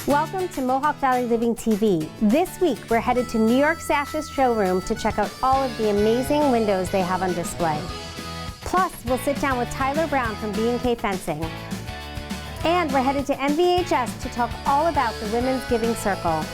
Welcome to Mohawk Valley Living TV. This week, we're headed to New York Sash's showroom to check out all of the amazing windows they have on display. Plus, we'll sit down with Tyler Brown from B&K Fencing. And we're headed to MVHS to talk all about the Women's Giving Circle.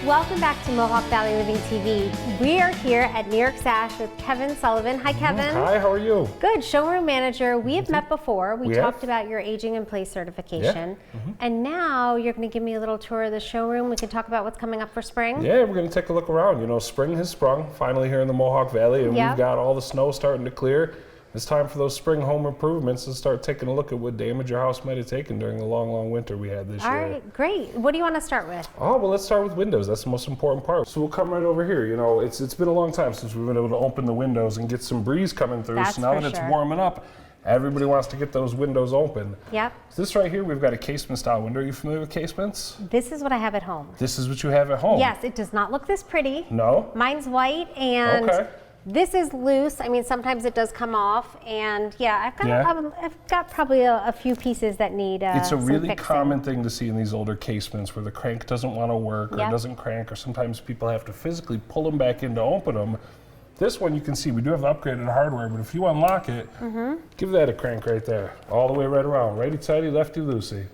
Welcome back to Mohawk Valley Living TV. We are here at New York Sash with Kevin Sullivan. Hi, Kevin. Hi, how are you? Good. Showroom manager. We have met before. We talked about your aging in place certification. Yeah. And now you're going to give me a little tour of the showroom. We can talk about what's coming up for spring. Yeah, we're going to take a look around. You know, spring has sprung finally here in the Mohawk Valley, and we've got all the snow starting to clear. It's time for those spring home improvements to start taking a look at what damage your house might have taken during the long, long winter we had this year. All right, great. What do you want to start with? Oh, well, let's start with windows. That's the most important part. So we'll come right over here. You know, it's been a long time since we've been able to open the windows and get some breeze coming through. That's so now that it's warming up, everybody wants to get those windows open. Yep. So this right here, we've got a casement style window. Are you familiar with casements? This is what I have at home. This is what you have at home? Yes, it does not look this pretty. No? Mine's white and this is loose. I mean, sometimes it does come off, and I've got probably a few pieces that need It's a really fixing. common thing to see in these older casements where the crank doesn't want to work or it doesn't crank, or sometimes people have to physically pull them back in to open them. This one you can see we do have the upgraded hardware, but if you unlock it, give that a crank right there, all the way right around, righty-tighty, lefty-loosey.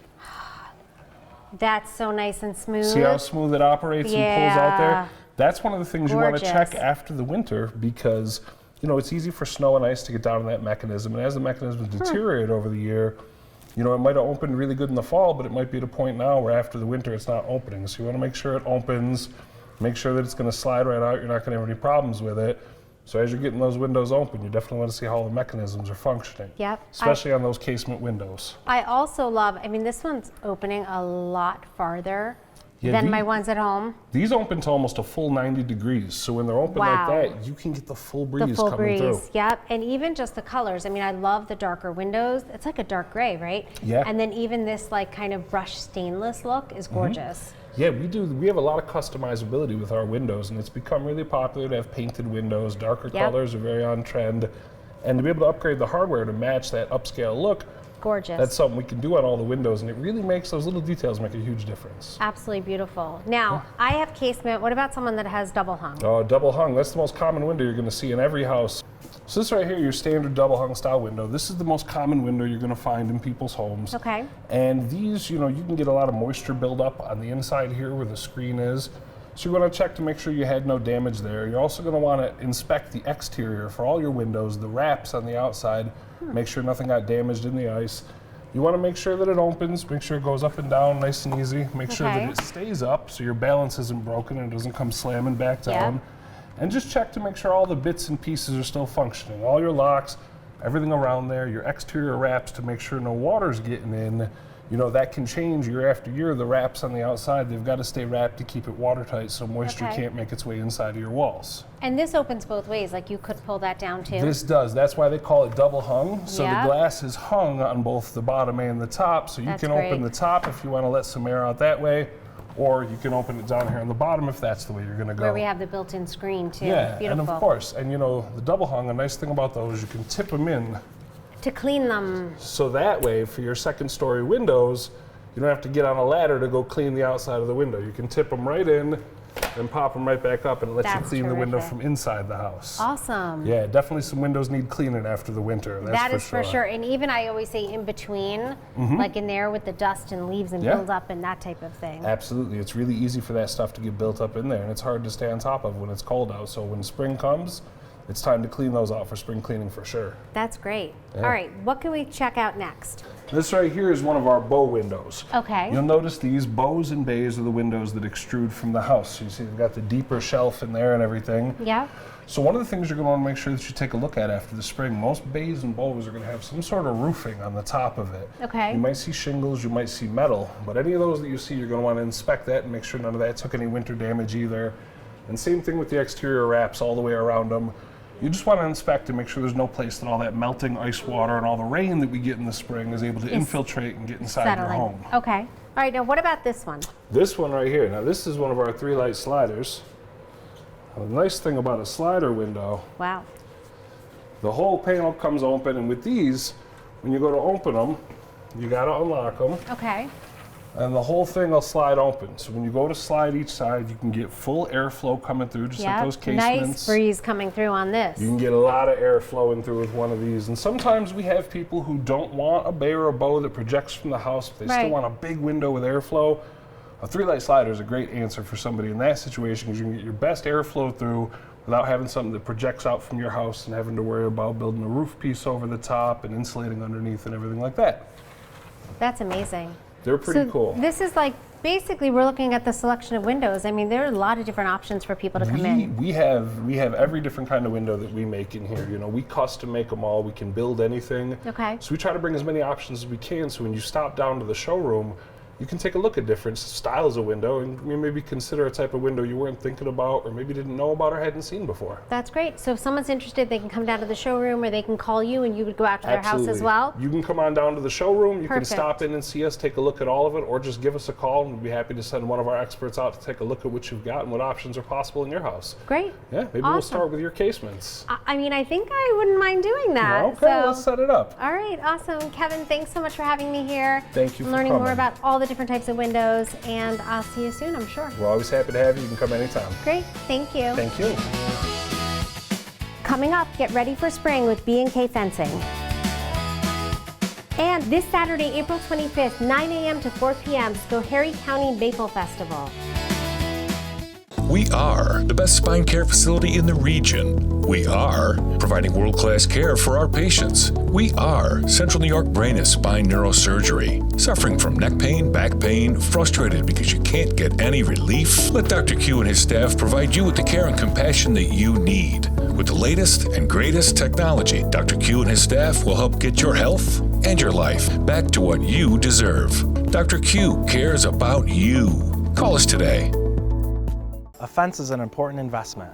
That's so nice and smooth. See how smooth it operates and pulls out there? That's one of the things you want to check after the winter, because you know it's easy for snow and ice to get down in that mechanism, and as the mechanisms deteriorate over the year, you know, it might have opened really good in the fall, but it might be at a point now where after the winter it's not opening. So you want to make sure it opens, make sure that it's going to slide right out, you're not going to have any problems with it. So as you're getting those windows open, you definitely want to see how the mechanisms are functioning. Yep. Especially on those casement windows. I also love, I mean, this one's opening a lot farther than my ones at home. These open to almost a full 90 degrees. So when they're open like that, you can get the full breeze coming through. Yep. And even just the colors. I mean, I love the darker windows. It's like a dark gray, right? Yeah. And then even this like kind of brushed stainless look is gorgeous. Yeah, we have a lot of customizability with our windows, and it's become really popular to have painted windows. Darker colors are very on trend. And to be able to upgrade the hardware to match that upscale look, gorgeous. That's something we can do on all the windows, and it really makes those little details make a huge difference. Absolutely beautiful. Now, I have casement. What about someone that has double hung? Oh, double hung. That's the most common window you're going to see in every house. So this right here, your standard double hung style window. This is the most common window you're going to find in people's homes. Okay. And these, you know, you can get a lot of moisture buildup on the inside here where the screen is. So you want to check to make sure you had no damage there. You're also going to want to inspect the exterior for all your windows, the wraps on the outside. Make sure nothing got damaged in the ice. You want to make sure that it opens, make sure it goes up and down nice and easy, make sure that it stays up so your balance isn't broken and it doesn't come slamming back down. And just check to make sure all the bits and pieces are still functioning. All your locks, everything around there, your exterior wraps to make sure no water's getting in. You know, that can change year after year. The wraps on the outside, they've got to stay wrapped to keep it watertight so moisture can't make its way inside of your walls. And this opens both ways, like you could pull that down too? This does. That's why they call it double hung. So the glass is hung on both the bottom and the top, so you can open the top if you want to let some air out that way, or you can open it down here on the bottom if that's the way you're going to go. Where we have the built-in screen too. Yeah, beautiful. And of course, and you know, the double hung, a nice thing about those, you can tip them in. To clean them. So that way, for your second story windows, you don't have to get on a ladder to go clean the outside of the window. You can tip them right in and pop them right back up and let you clean the window from inside the house. Awesome. Yeah, definitely some windows need cleaning after the winter. That is for sure. And even I always say in between, like in there with the dust and leaves and build up and that type of thing. Absolutely. It's really easy for that stuff to get built up in there, and it's hard to stay on top of when it's cold out. So when spring comes, it's time to clean those out for spring cleaning for sure. That's great. All right, what can we check out next? This right here is one of our bow windows. Okay. You'll notice these bows and bays are the windows that extrude from the house. So you see they've got the deeper shelf in there and everything. Yeah. So one of the things you're going to want to make sure that you take a look at after the spring, most bays and bows are going to have some sort of roofing on the top of it. Okay. You might see shingles, you might see metal, but any of those that you see, you're going to want to inspect that and make sure none of that took any winter damage either. And same thing with the exterior wraps all the way around them. You just want to inspect and make sure there's no place that all that melting ice water and all the rain that we get in the spring is able to infiltrate and get inside your home. Okay. All right, now what about this one? This one right here. Now this is one of our 3-light sliders. The nice thing about a slider window The whole panel comes open, and with these, when you go to open them, you gotta unlock them. Okay. And the whole thing will slide open. So when you go to slide each side, you can get full airflow coming through, just like those casements. Nice breeze coming through on this. You can get a lot of air flowing through with one of these. And sometimes we have people who don't want a bay or a bow that projects from the house, but they still want a big window with airflow. A 3-light slider is a great answer for somebody in that situation, because you can get your best airflow through without having something that projects out from your house and having to worry about building a roof piece over the top and insulating underneath and everything like that. That's amazing. They're pretty cool. This is like, basically we're looking at the selection of windows. I mean, there are a lot of different options for people to come in. We have every different kind of window that we make in here. You know, we custom make them all. We can build anything. Okay. So we try to bring as many options as we can, so when you stop down to the showroom, you can take a look at different styles of window and maybe consider a type of window you weren't thinking about or maybe didn't know about or hadn't seen before. That's great. So if someone's interested, they can come down to the showroom, or they can call you and you would go out to their house as well? You can come on down to the showroom. You can stop in and see us, take a look at all of it, or just give us a call and we'd be happy to send one of our experts out to take a look at what you've got and what options are possible in your house. Great. Yeah, maybe we'll start with your casements. I mean, I think I wouldn't mind doing that. Okay, let's set it up. All right, awesome. Kevin, thanks so much for having me here. Thank you for learning coming. more about all the different types of windows, and I'll see you soon, I'm sure. We're always happy to have you. You can come anytime. Great, thank you. Thank you. Coming up, get ready for spring with B&K Fencing. And this Saturday, April 25th, 9 a.m. to 4 p.m., Schoharie County Maple Festival. We are the best spine care facility in the region. We are providing world-class care for our patients. We are Central New York Brain and Spine Neurosurgery. Suffering from neck pain, back pain, frustrated because you can't get any relief? Let Dr. Q and his staff provide you with the care and compassion that you need. With the latest and greatest technology, Dr. Q and his staff will help get your health and your life back to what you deserve. Dr. Q cares about you. Call us today. A fence is an important investment.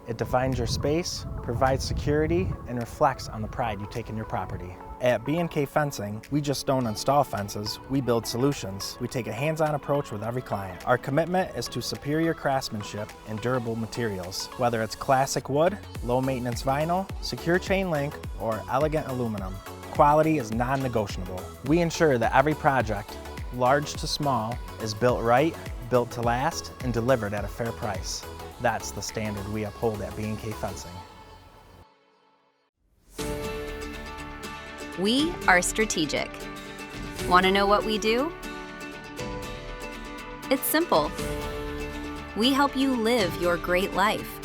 It defines your space, provides security, and reflects on the pride you take in your property. At B&K Fencing, we just don't install fences, we build solutions. We take a hands-on approach with every client. Our commitment is to superior craftsmanship and durable materials. Whether it's classic wood, low-maintenance vinyl, secure chain link, or elegant aluminum, quality is non-negotiable. We ensure that every project, large to small, is built right, built to last, and delivered at a fair price. That's the standard we uphold at B&K Fencing. We are strategic. Want to know what we do? It's simple. We help you live your great life.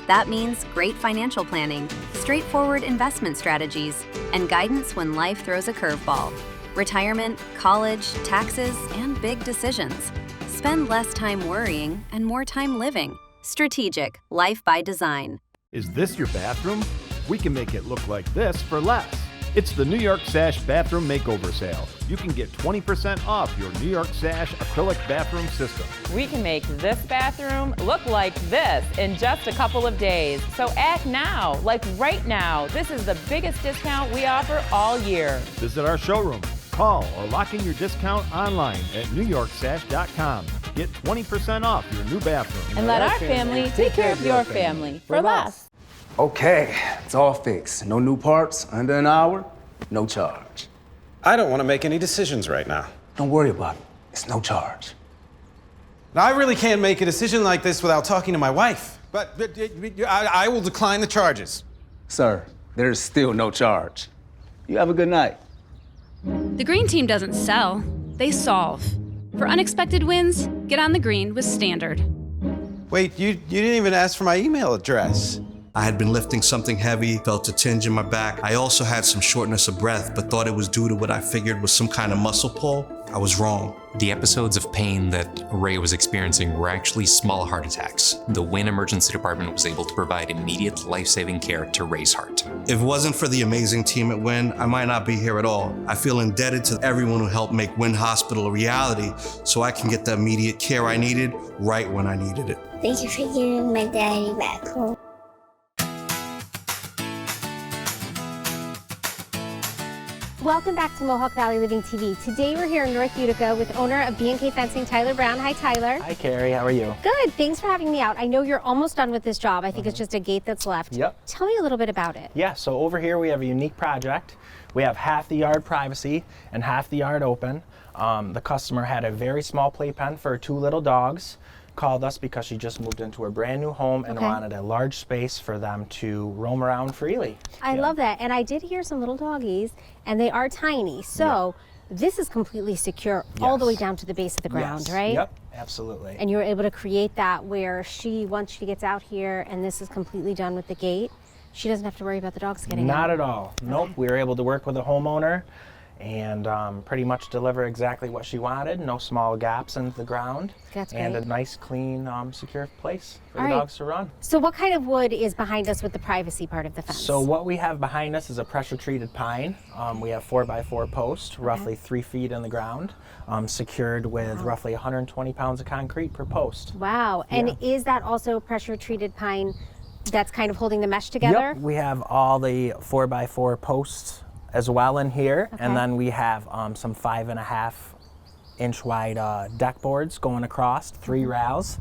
That means great financial planning, straightforward investment strategies, and guidance when life throws a curveball. Retirement, college, taxes, and big decisions. Spend less time worrying and more time living. Strategic, life by design. Is this your bathroom? We can make it look like this for less. It's the New York Sash Bathroom Makeover Sale. You can get 20% off your New York Sash acrylic bathroom system. We can make this bathroom look like this in just a couple of days. So act now, like right now. This is the biggest discount we offer all year. Visit our showroom. Call or lock in your discount online at NewYorkSash.com. Get 20% off your new bathroom. And let our family take care of your family for less. Okay, it's all fixed. No new parts, under an hour, no charge. I don't want to make any decisions right now. Don't worry about it. It's no charge. Now, I really can't make a decision like this without talking to my wife. But I will decline the charges. Sir, there's still no charge. You have a good night. The green team doesn't sell, they solve. For unexpected wins, get on the green with Standard. Wait, you didn't even ask for my email address. I had been lifting something heavy, felt a tinge in my back. I also had some shortness of breath, but thought it was due to what I figured was some kind of muscle pull. I was wrong. The episodes of pain that Ray was experiencing were actually small heart attacks. The Wynn Emergency Department was able to provide immediate life-saving care to Ray's heart. If it wasn't for the amazing team at Wynn, I might not be here at all. I feel indebted to everyone who helped make Wynn Hospital a reality so I can get the immediate care I needed right when I needed it. Thank you for giving my daddy back home. Welcome back to Mohawk Valley Living TV. Today we're here in North Utica with owner of B&K Fencing, Tyler Brown. Hi, Tyler. Hi, Carrie. How are you? Good. Thanks for having me out. I know you're almost done with this job. I think it's just a gate that's left. Yep. Tell me a little bit about it. Yeah, so over here we have a unique project. We have half the yard privacy and half the yard open. The customer had a very small playpen for 2 little dogs. Called us because she just moved into a brand new home and wanted a large space for them to roam around freely. I love that. And I did hear some little doggies, and they are tiny. So this is completely secure all the way down to the base of the ground, right? Yep, absolutely. And you were able to create that where once she gets out here and this is completely done with the gate, she doesn't have to worry about the dogs getting out. Not at all. Nope. We were able to work with a homeowner and pretty much deliver exactly what she wanted. No small gaps in the ground. That's great. And a nice, clean, secure place for the dogs to run. So what kind of wood is behind us with the privacy part of the fence? So what we have behind us is a pressure-treated pine. We have 4x4 posts, roughly 3 feet in the ground, secured with roughly 120 pounds of concrete per post. Wow. And is that also pressure-treated pine that's kind of holding the mesh together? Yep. We have all the 4x4 posts as well in here, and then we have some 5.5-inch wide deck boards going across, 3 rails,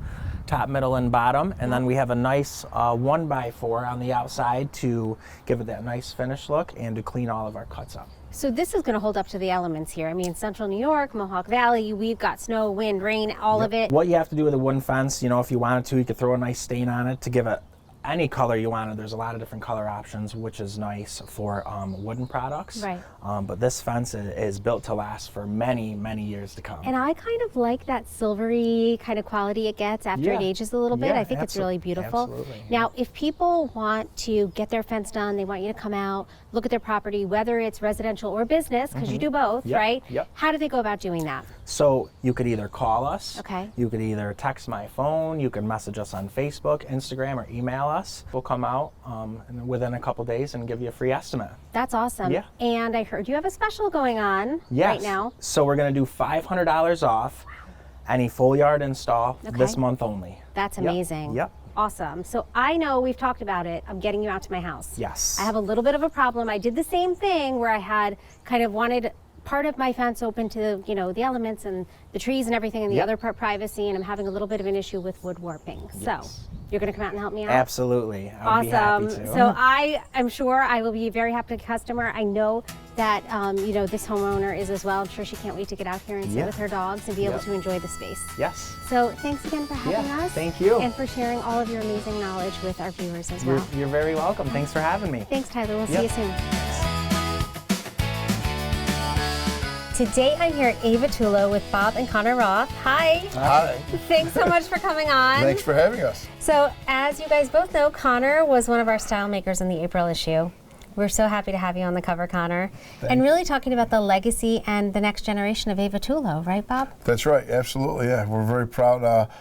top, middle, and bottom, and then we have a nice 1x4 on the outside to give it that nice finish look and to clean all of our cuts up. So this is going to hold up to the elements here. I mean, Central New York, Mohawk Valley, we've got snow, wind, rain, all of it. What you have to do with a wooden fence, you know, if you wanted to, you could throw a nice stain on it to give it any color you wanted. There's a lot of different color options, which is nice for wooden products. Right. But this fence is built to last for many, many years to come. And I kind of like that silvery kind of quality it gets after it ages a little bit. I think it's really beautiful. Absolutely. Now, if people want to get their fence done, they want you to come out, look at their property, whether it's residential or business, because you do both, right? Yep. How do they go about doing that? So you could either call us, Okay. you could either text my phone, you can message us on Facebook, Instagram, or email us. We'll come out within a couple days and give you a free estimate. That's awesome. Yeah. And I heard you have a special going on right now. So we're going to do $500 off any full yard install this month only. That's amazing. Yep. Awesome. So I know we've talked about it. I'm getting you out to my house. Yes. I have a little bit of a problem. I did the same thing where I had kind of wanted part of my fence open to, you know, the elements and the trees and everything, and the other part privacy, and I'm having a little bit of an issue with wood warping. So you're going to come out and help me out? Absolutely. I would be happy to. So I am sure I will be a very happy customer. I know that, you know, this homeowner is as well. I'm sure she can't wait to get out here and sit with her dogs and be able to enjoy the space. Yes. So thanks again for having us. Thank you. And for sharing all of your amazing knowledge with our viewers as well. You're very welcome. Thanks for having me. Thanks, Tyler. We'll see you soon. Today I'm here at Vitullo with Bob and Connor Roth. Hi. Hi. Thanks so much for coming on. Thanks for having us. So as you guys both know, Connor was one of our style makers in the April issue. We're so happy to have you on the cover, Connor. And really talking about the legacy and the next generation of Vitullo, right, Bob? That's right, absolutely, yeah. We're very proud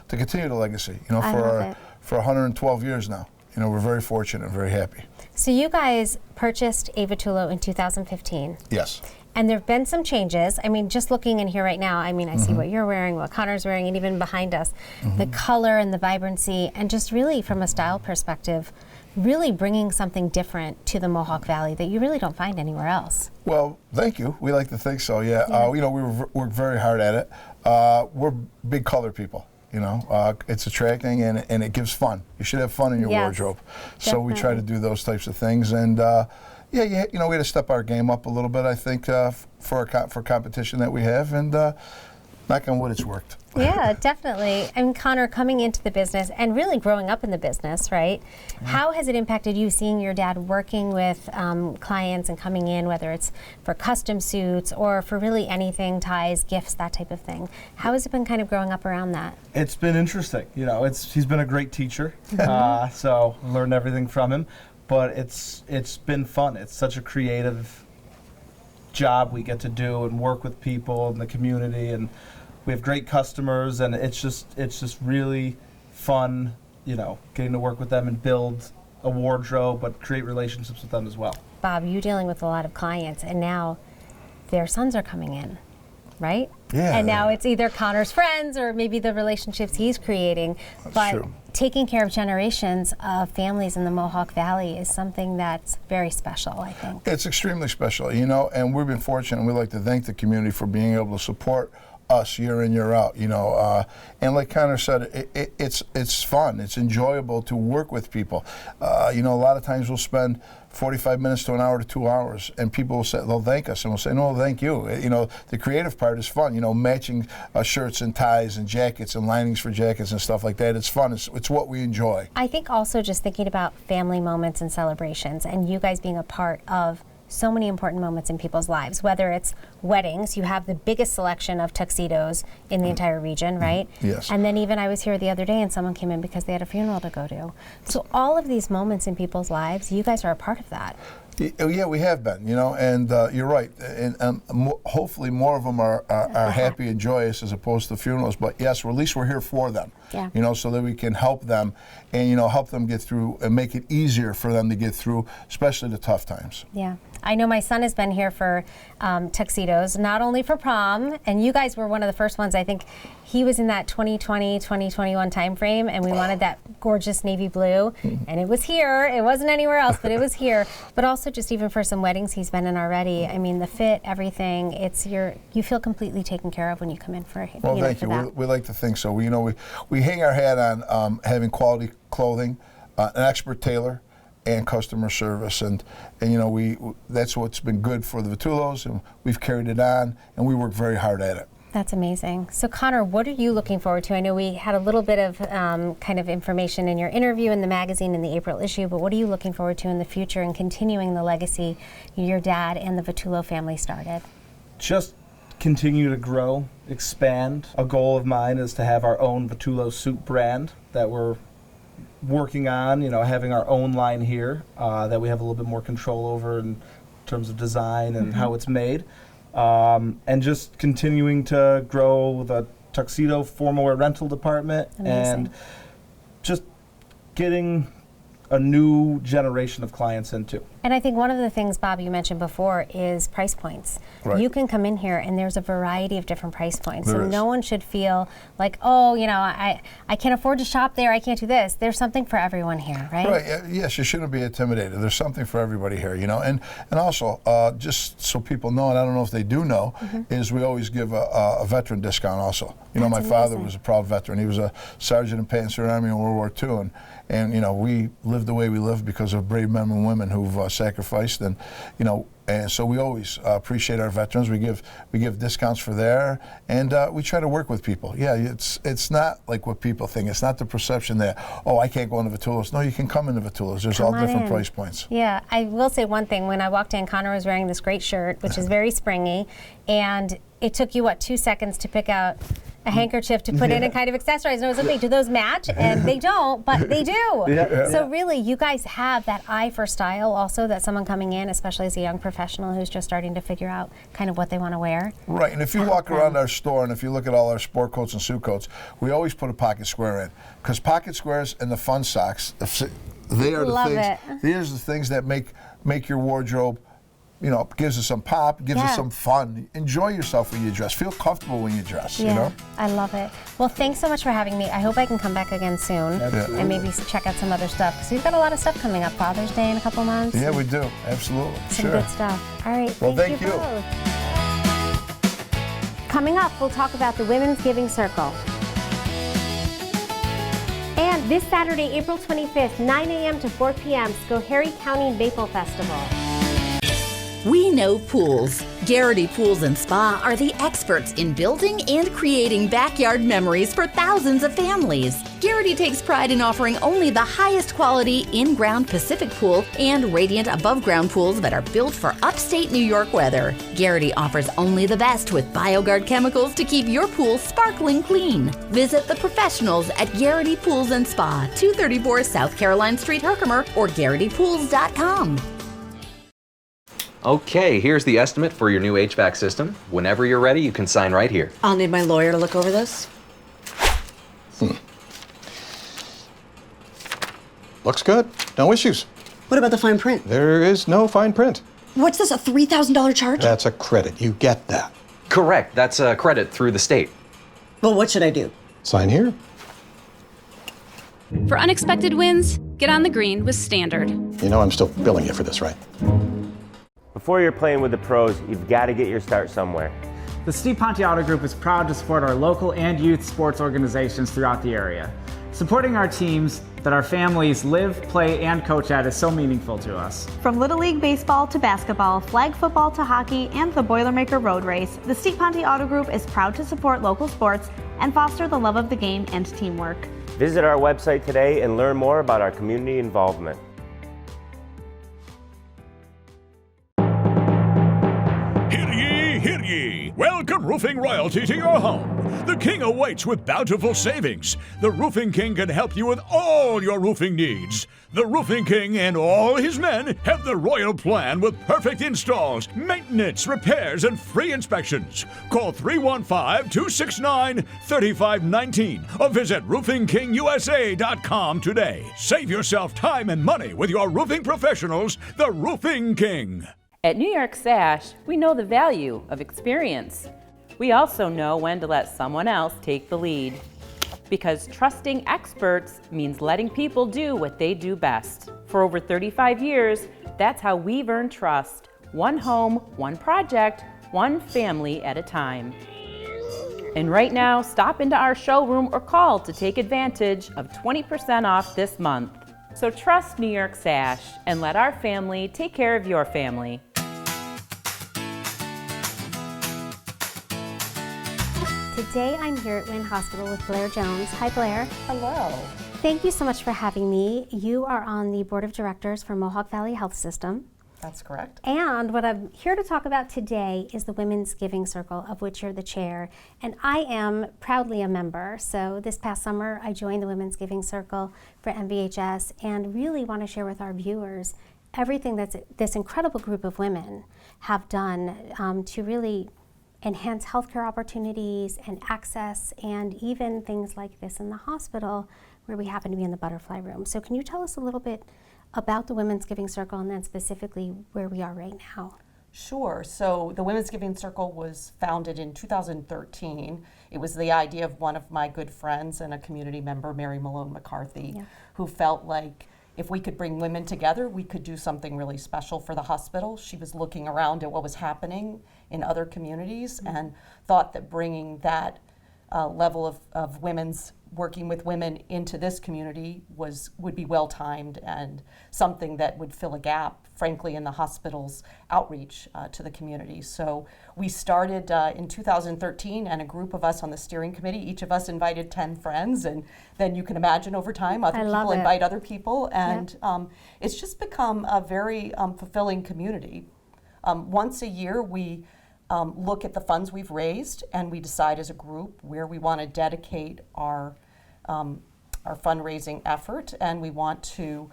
to continue the legacy, you know, for 112 years now. You know, we're very fortunate and very happy. So you guys purchased Vitullo in 2015. Yes. And there have been some changes. I mean, just looking in here right now, I mean, I see what you're wearing, what Connor's wearing, and even behind us, the color and the vibrancy, and just really from a style perspective, really bringing something different to the Mohawk Valley that you really don't find anywhere else. Well, thank you. We like to think so, yeah. You know, we work very hard at it. We're big color people. You know, it's attracting and it gives fun. You should have fun in your wardrobe. So we try to do those types of things. And you know, we had to step our game up a little bit, I think, for competition that we have. And knock on wood, it's worked. Yeah, definitely. And Connor, coming into the business and really growing up in the business, right? How has it impacted you seeing your dad working with clients and coming in, whether it's for custom suits or for really anything, ties, gifts, that type of thing? How has it been kind of growing up around that? It's been interesting. You know, he's been a great teacher, so I learned everything from him. But it's been fun. It's such a creative job we get to do and work with people in the community, and we have great customers, and it's just really fun, you know, getting to work with them and build a wardrobe, but create relationships with them as well. Bob, you're dealing with a lot of clients, and now their sons are coming in. right? Yeah. And now it's either Connor's friends or maybe the relationships he's creating. But true. taking care of generations of families in the Mohawk Valley is something that's very special, I think. It's extremely special, you know, and we've been fortunate, and we'd like to thank the community for being able to support us year in, year out, you know. And like Connor said, it's fun. It's enjoyable to work with people. You know, a lot of times we'll spend 45 minutes to an hour to 2 hours, and people will say, they'll thank us, and we'll say, no, thank you. You know, the creative part is fun, you know, matching shirts and ties and jackets and linings for jackets and stuff like that. It's fun. It's what we enjoy. I think also just thinking about family moments and celebrations, and you guys being a part of so many important moments in people's lives, whether it's weddings. You have the biggest selection of tuxedos in the entire region, right? Yes. And then even I was here the other day and someone came in because they had a funeral to go to. So all of these moments in people's lives, you guys are a part of that. Yeah, we have been, you know, and you're right. And hopefully more of them are happy and joyous as opposed to funerals. But yes, at least we're here for them, yeah. You know, so that we can help them and, you know, help them get through and make it easier for them to get through, especially the tough times. Yeah. I know my son has been here for tuxedos, not only for prom, and you guys were one of the first ones. I think he was in that 2020, 2021 time frame, and we wanted that gorgeous navy blue, and it was here. It wasn't anywhere else, but it was here. But also just even for some weddings he's been in already. I mean, the fit, everything, you feel completely taken care of when you come in for Well, thank you. We like to think so. We hang our hat on having quality clothing, an expert tailor, and customer service, and you know, that's what's been good for the Vitullos, and we've carried it on, and we work very hard at it. That's amazing. So Connor, what are you looking forward to? I know we had a little bit of kind of information in your interview in the magazine in the April issue, but what are you looking forward to in the future and continuing the legacy your dad and the Vitullo family started? Just continue to grow, expand. A goal of mine is to have our own Vitullo suit brand that we're working on, you know, having our own line here that we have a little bit more control over in terms of design and how it's made. And just continuing to grow the tuxedo formal wear rental department. Amazing. And just getting a new generation of clients into. And I think one of the things, Bob, you mentioned before is price points. Right. You can come in here and there's a variety of different price points. There So is. no one should feel like, oh, you know, I can't afford to shop there, I can't do this. There's something for everyone here, right? Right, yes, you shouldn't be intimidated. There's something for everybody here, you know. And also, just so people know, and I don't know if they do know, is we always give a veteran discount also. You know, my That's father amazing. was a proud veteran. He was a sergeant in Panzer Army in World War II, and you know, we live the way we live because of brave men and women who've sacrificed, and you know, and so we always appreciate our veterans. We give discounts for there, and we try to work with people. Yeah, it's not like what people think. It's not the perception that, oh, I can't go into Vitullo's. No, you can come into Vitullo's. There's all different price points. Yeah, I will say one thing. When I walked in, Connor was wearing this great shirt, which is very springy, and it took you, what, 2 seconds to pick out a handkerchief to put in and kind of accessorize. And I was like, wait, do those match? And they don't, but they do. So really, you guys have that eye for style also, that someone coming in, especially as a young professional who's just starting to figure out kind of what they want to wear. Right, and if you walk around our store and if you look at all our sport coats and suit coats, we always put a pocket square in. Because pocket squares and the fun socks, they are Love the things. it. These are the things that make your wardrobe, you know, gives us some pop, gives us some fun. Enjoy yourself when you dress. Feel comfortable when you dress, you know? I love it. Well, thanks so much for having me. I hope I can come back again soon and maybe check out some other stuff. Because we've got a lot of stuff coming up. Father's Day in a couple months. Yeah, we do. Absolutely. Some good stuff. All right. Well, thank thank you. Both. Coming up, we'll talk about the Women's Giving Circle. And this Saturday, April 25th, 9 a.m. to 4 p.m., Schoharie County Maple Festival. We know pools. Garrity Pools and Spa are the experts in building and creating backyard memories for thousands of families. Garrity takes pride in offering only the highest quality in-ground Pacific pool and radiant above-ground pools that are built for upstate New York weather. Garrity offers only the best with BioGuard chemicals to keep your pool sparkling clean. Visit the professionals at Garrity Pools and Spa, 234 South Caroline Street, Herkimer, or GarrityPools.com. Okay, here's the estimate for your new HVAC system. Whenever you're ready, you can sign right here. I'll need my lawyer to look over this. Looks good. No issues. What about the fine print? There is no fine print. What's this, a $3,000 charge? That's a credit. You get that. Correct. That's a credit through the state. Well, what should I do? Sign here. For unexpected wins, get on the green with Standard. You know I'm still billing you for this, right? Before you're playing with the pros, you've got to get your start somewhere. The Steve Ponte Auto Group is proud to support our local and youth sports organizations throughout the area. Supporting our teams that our families live, play, and coach at is so meaningful to us. From Little League Baseball to basketball, flag football to hockey, and the Boilermaker Road Race, the Steve Ponte Auto Group is proud to support local sports and foster the love of the game and teamwork. Visit our website today and learn more about our community involvement. Hear ye! Welcome roofing royalty to your home. The King awaits with bountiful savings. The Roofing King can help you with all your roofing needs. The Roofing King and all his men have the royal plan with perfect installs, maintenance, repairs, and free inspections. Call 315-269-3519 or visit roofingkingusa.com today. Save yourself time and money with your roofing professionals, the Roofing King. At New York Sash, we know the value of experience. We also know when to let someone else take the lead. Because trusting experts means letting people do what they do best. For over 35 years, that's how we've earned trust. One home, one project, one family at a time. And right now, stop into our showroom or call to take advantage of 20% off this month. So trust New York Sash and let our family take care of your family. Today I'm here at Wynn Hospital with Blair Jones. Hi, Blair. Hello. Thank you so much for having me. You are on the board of directors for Mohawk Valley Health System. That's correct. And what I'm here to talk about today is the Women's Giving Circle, of which you're the chair. And I am proudly a member. So this past summer, I joined the Women's Giving Circle for MVHS and really want to share with our viewers everything that this incredible group of women have done to really enhance healthcare opportunities and access, and even things like this in the hospital where we happen to be in the butterfly room. So can you tell us a little bit about the Women's Giving Circle and then specifically where we are right now? Sure. So the Women's Giving Circle was founded in 2013. It was the idea of one of my good friends and a community member, Mary Malone McCarthy, who felt like if we could bring women together, we could do something really special for the hospital. She was looking around at what was happening in other communities and thought that bringing that level of women's working with women into this community would be well timed and something that would fill a gap, frankly, in the hospital's outreach to the community. So we started in 2013, and a group of us on the steering committee, each of us invited 10 friends, and then you can imagine over time other people invite other people, and it's just become a very fulfilling community. Once a year, we look at the funds we've raised, and we decide as a group where we want to dedicate our fundraising effort, and we want to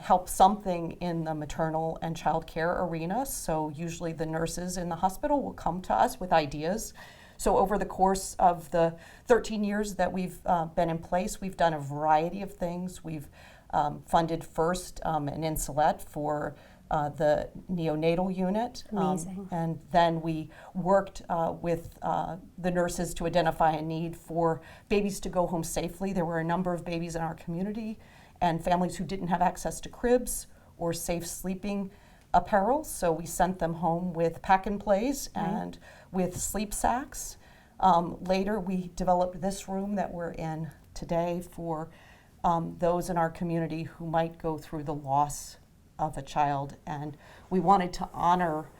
help something in the maternal and child care arena. So usually the nurses in the hospital will come to us with ideas. So over the course of the 13 years that we've been in place, we've done a variety of things. We've funded first an insulette for the neonatal unit. Amazing. And then we worked with the nurses to identify a need for babies to go home safely. There were a number of babies in our community and families who didn't have access to cribs or safe sleeping apparel, so we sent them home with pack and plays and with sleep sacks. Later, we developed this room that we're in today for those in our community who might go through the loss of a child, and we wanted to honor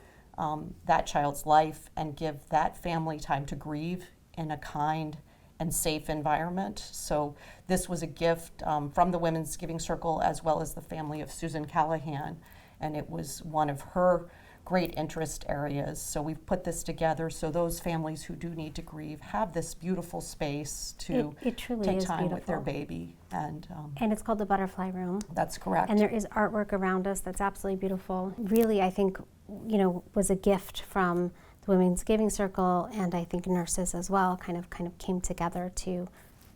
that child's life and give that family time to grieve in a kind and safe environment. So this was a gift from the Women's Giving Circle as well as the family of Susan Callahan, and it was one of her great interest areas. So we've put this together so those families who do need to grieve have this beautiful space to take time with their baby. And it's called the Butterfly Room. That's correct. And there is artwork around us that's absolutely beautiful. Really, I think, was a gift from the Women's Giving Circle, and I think nurses as well kind of came together to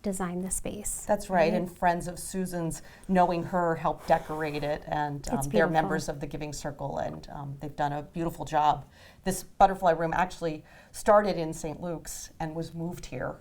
design the space. That's right, and friends of Susan's, knowing her, helped decorate it, and they're members of the Giving Circle, and they've done a beautiful job. This butterfly room actually started in St. Luke's and was moved here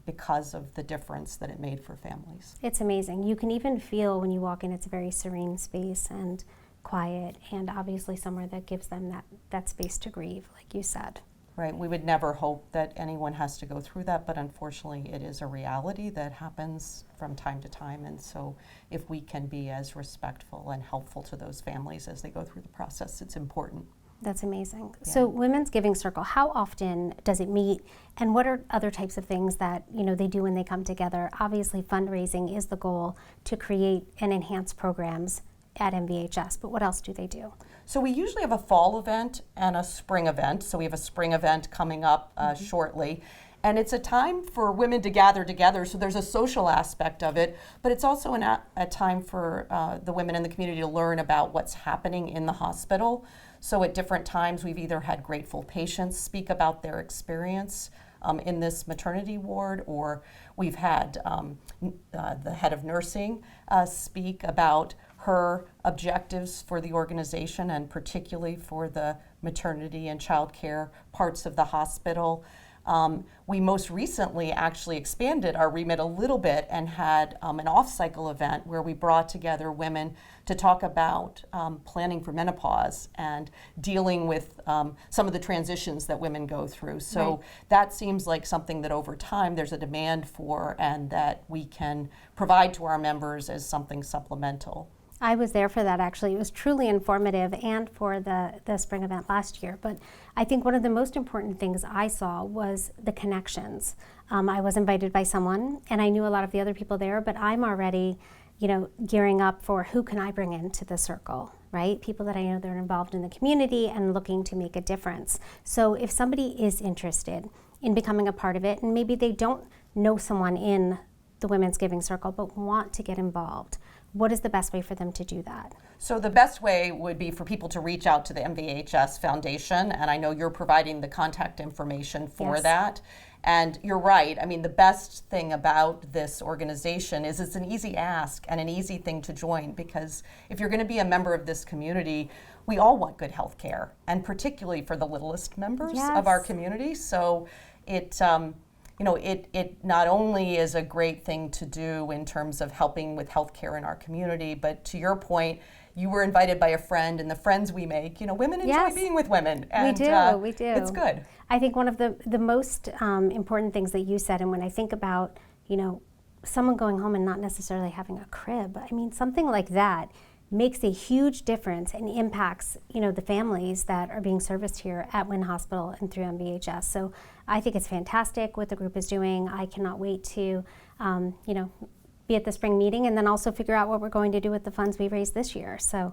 because of the difference that it made for families. It's amazing. You can even feel when you walk in, it's a very serene space and quiet, and obviously somewhere that gives them that space to grieve, like you said. Right, we would never hope that anyone has to go through that, but unfortunately it is a reality that happens from time to time, and so if we can be as respectful and helpful to those families as they go through the process, it's important. That's amazing. Yeah. So Women's Giving Circle, how often does it meet, and what are other types of things that they do when they come together? Obviously fundraising is the goal to create and enhance programs at MVHS, but what else do they do? So we usually have a fall event and a spring event. So we have a spring event coming up shortly. And it's a time for women to gather together, so there's a social aspect of it, but it's also a time for the women in the community to learn about what's happening in the hospital. So at different times we've either had grateful patients speak about their experience in this maternity ward, or we've had the head of nursing speak about her objectives for the organization, and particularly for the maternity and child care parts of the hospital. We most recently actually expanded our remit a little bit and had an off-cycle event where we brought together women to talk about planning for menopause and dealing with some of the transitions that women go through. So that seems like something that over time there's a demand for, and that we can provide to our members as something supplemental. I was there for that, actually. It was truly informative, and for the spring event last year. But I think one of the most important things I saw was the connections. I was invited by someone, and I knew a lot of the other people there, but I'm already, gearing up for who can I bring into the circle, right? People that I know that are involved in the community and looking to make a difference. So if somebody is interested in becoming a part of it, and maybe they don't know someone in the Women's Giving Circle, but want to get involved, what is the best way for them to do that? So the best way would be for people to reach out to the MVHS Foundation, and I know you're providing the contact information for that. And you're right, I mean, the best thing about this organization is it's an easy ask and an easy thing to join, because if you're going to be a member of this community, we all want good health care, and particularly for the littlest members of our community. So it not only is a great thing to do in terms of helping with healthcare in our community, but to your point, you were invited by a friend, and the friends we make, women enjoy being with women. And, we do. It's good. I think one of the most important things that you said, and when I think about, someone going home and not necessarily having a crib, I mean, something like that makes a huge difference and impacts, the families that are being serviced here at Wynn Hospital and through MVHS. So I think it's fantastic what the group is doing. I cannot wait to, be at the spring meeting, and then also figure out what we're going to do with the funds we raised this year. So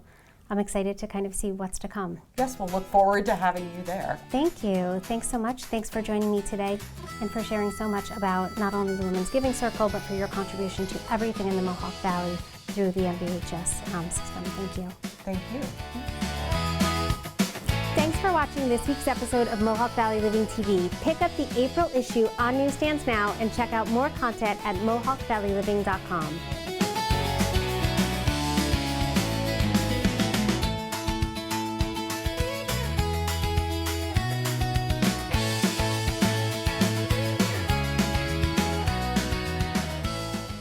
I'm excited to kind of see what's to come. Yes, we'll look forward to having you there. Thank you. Thanks so much. Thanks for joining me today and for sharing so much about not only the Women's Giving Circle, but for your contribution to everything in the Mohawk Valley through the MVHS system. Thank you. Thank you. Thanks for watching this week's episode of Mohawk Valley Living TV. Pick up the April issue on newsstands now, and check out more content at mohawkvalleyliving.com.